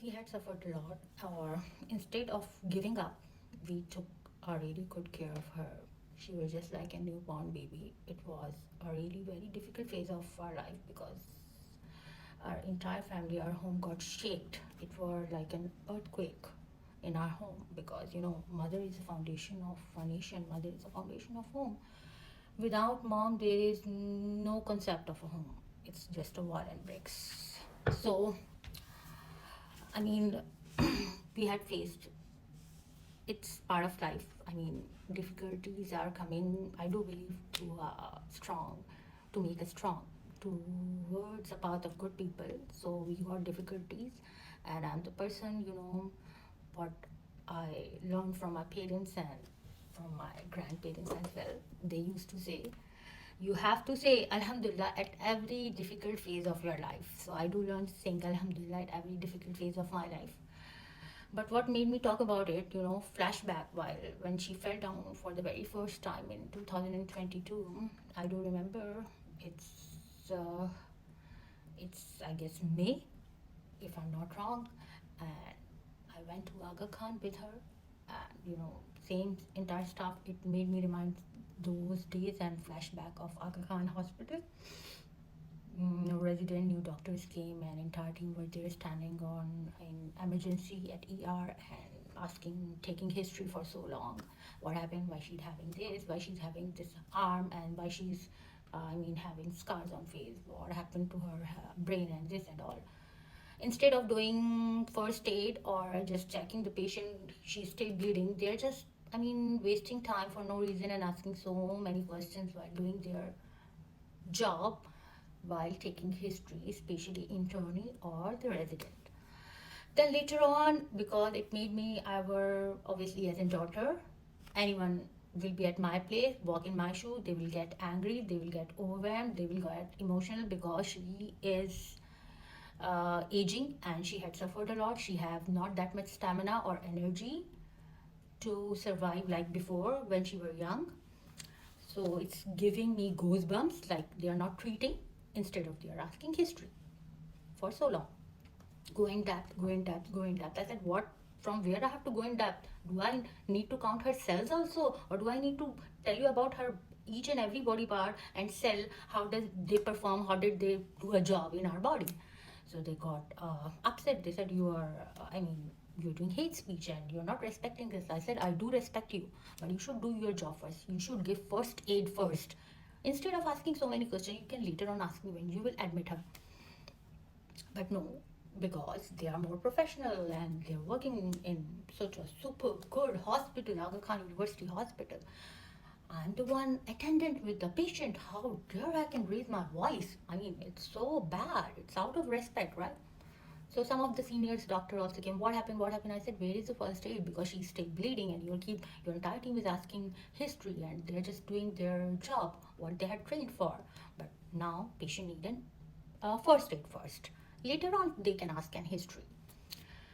we had suffered a lot, or instead of giving up, we took a really good care of her. She was just like a newborn baby. It was a really very difficult phase of our life because our entire family, our home got shaked. It was like an earthquake in our home because mother is the foundation of a nation. Mother is the foundation of home. Without mom, there is no concept of a home. It's just a wall and bricks. So I mean, we had faced, it's part of life. I mean, difficulties are coming, I do believe, to make us strong, towards a path of good people. So we got difficulties, and I'm the person, what I learned from my parents and from my grandparents as well. They used to say, you have to say Alhamdulillah at every difficult phase of your life. So I do learn saying Alhamdulillah at every difficult phase of my life. But what made me talk about it, flashback while when she fell down for the very first time in 2022, I do remember uh, it's I guess May, if I'm not wrong, and I went to Aga Khan with her, and same entire stuff. It made me remind those days and flashback of Aga Khan Hospital. No resident, new doctors came, and entire team were there standing on in emergency at ER and asking, taking history for so long. What happened? Why she's having this? Why she's having this arm? And why she's, having scars on face? What happened to her brain and this and all? Instead of doing first aid or just checking the patient, she's still bleeding. They're just, wasting time for no reason and asking so many questions while doing their job, while taking history, especially internee or the resident. Then later on, because it made me, I were obviously as a daughter, anyone will be at my place, walk in my shoe, they will get angry, they will get overwhelmed, they will get emotional because she is aging and she had suffered a lot. She have not that much stamina or energy to survive like before when she were young. So it's giving me goosebumps, like they are not treating, instead of they are asking history for so long. Go in depth, go in depth, go in depth. I said, what? From where I have to go in depth? Do I need to count her cells also, or do I need to tell you about her each and every body part and cell? How does they perform? How did they do a job in our body? So they got upset. They said, you are, you're doing hate speech and you're not respecting this. I said, I do respect you, but you should do your job first. You should give first aid first. Instead of asking so many questions, you can later on ask me when you will admit her. But no, because they are more professional and they're working in such a super good hospital, Aga Khan University Hospital. I'm the one attendant with the patient. How dare I can raise my voice? It's so bad. It's out of respect, right? So some of the seniors doctor also came. What happened? What happened? I said, where is the first aid? Because she's still bleeding, and your entire team is asking history, and they're just doing their job, what they had trained for. But now patient needed first aid first. Later on, they can ask an history.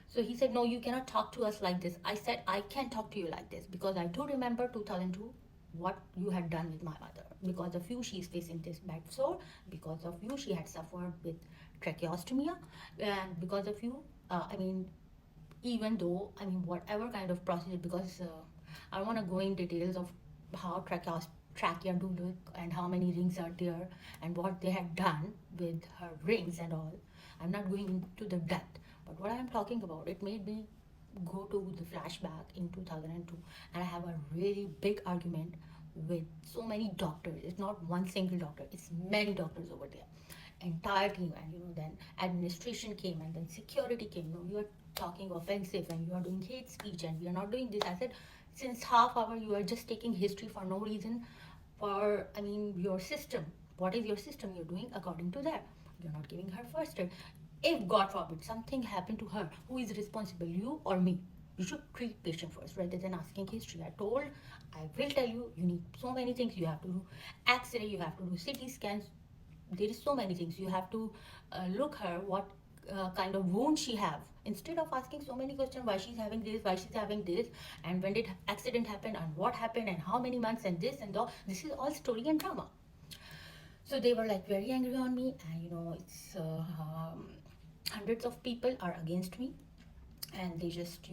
So he said, no, you cannot talk to us like this. I said, I can talk to you like this because I do remember 2002, what you had done with my mother. Because of you, she is facing this bad sore. Because of you, she had suffered with tracheostomy. And because of you, even though, whatever kind of procedure, because I want to go in details of how trachea do look and how many rings are there and what they had done with her rings and all. I'm not going into the depth, but what I'm talking about, it made me go to the flashback in 2002, and I have a really big argument with so many doctors. It's not one single doctor, it's many doctors over there, entire team. And then administration came, and then security came. No, you are talking offensive and you are doing hate speech and we are not doing this. I said, since half hour you are just taking history for no reason. For your system, what is your system? You're doing according to that. You're not giving her first aid. If God forbid something happened to her, who is responsible, you or me? You should treat patient first rather than asking history. I will tell you, you need so many things. You have to do X-ray, you have to do CT scans. There is so many things. You have to look her what kind of wound she have. Instead of asking so many questions, why she's having this, why she's having this, and when did accident happen, and what happened, and how many months, and this and all. This is all story and drama. So they were like very angry on me, and it's hundreds of people are against me. and they just,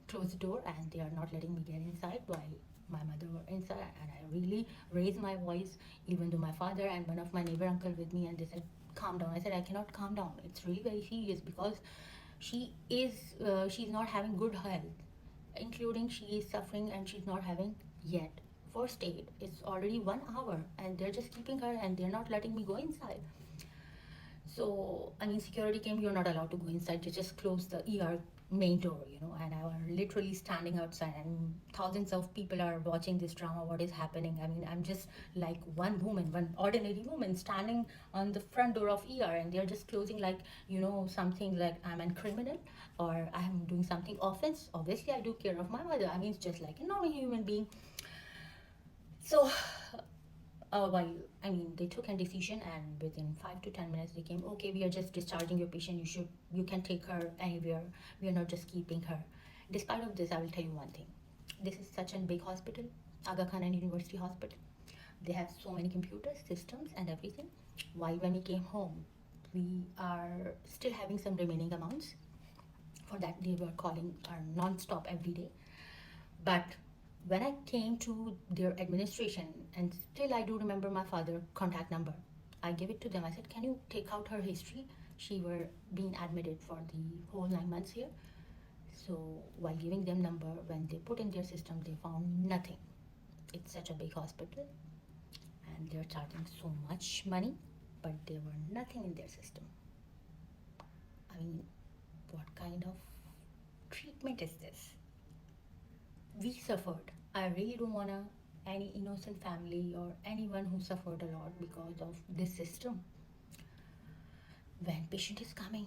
close the door and they are not letting me get inside while my mother were inside. And I really raised my voice, even though my father and one of my neighbor uncle with me, and they said, calm down. I said, I cannot calm down. It's really very serious because she's not having good health, including she is suffering and she's not having yet first aid. It's already 1 hour and they're just keeping her and they're not letting me go inside. So, I mean, security came, you're not allowed to go inside. They just closed the ER main door, and I was literally standing outside, and thousands of people are watching this drama, what is happening. I mean, I'm just like one woman, one ordinary woman standing on the front door of ER, and they're just closing like, something like I'm a criminal or I'm doing something offense. Obviously, I do care of my mother. I mean, it's just like a normal human being. So, while they took a decision, and within 5 to 10 minutes they came. Okay, we are just discharging your patient. You can take her anywhere. We are not just keeping her. Despite of this, I will tell you one thing. This is such a big hospital, Aga Khan and University Hospital. They have so many computers, systems, and everything. While when we came home, we are still having some remaining amounts. For that, they were calling our non-stop every day. But when I came to their administration, and still I do remember my father contact number, I gave it to them. I said, can you take out her history? She were being admitted for the whole 9 months here. So while giving them number, when they put in their system, they found nothing. It's such a big hospital and they're charging so much money, but there were nothing in their system. I mean, what kind of treatment is this? We suffered. I really don't want any innocent family or anyone who suffered a lot because of this system. When patient is coming,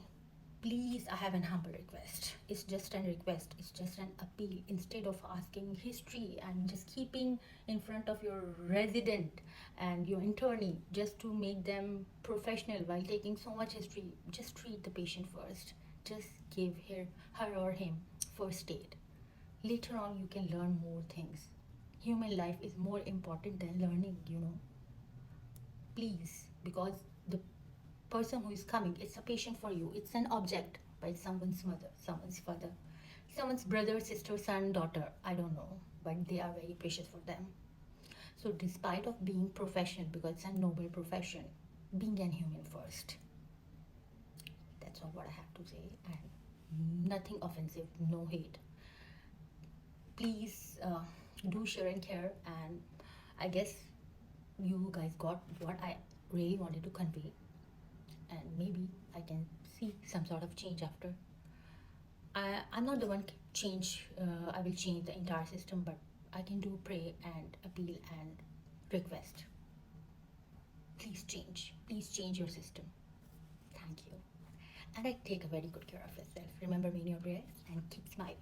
please, I have an humble request. It's just an request. It's just an appeal. Instead of asking history and just keeping in front of your resident and your internee just to make them professional while taking so much history, just treat the patient first. Just give her or him first aid. Later on, you can learn more things. Human life is more important than learning. Please, because the person who is coming, it's a patient for you. It's an object by someone's mother, someone's father, someone's brother, sister, son, daughter. I don't know, but they are very precious for them. So, despite of being professional, because it's a noble profession, being a human first. That's all what I have to say, and nothing offensive, no hate. Please do share and care, and I guess you guys got what I really wanted to convey, and maybe I can see some sort of change after. I'm not the one I will change the entire system, but I can do pray and appeal and request. Please change your system. Thank you. And I take a very good care of yourself. Remember me in your prayers and keep smiling.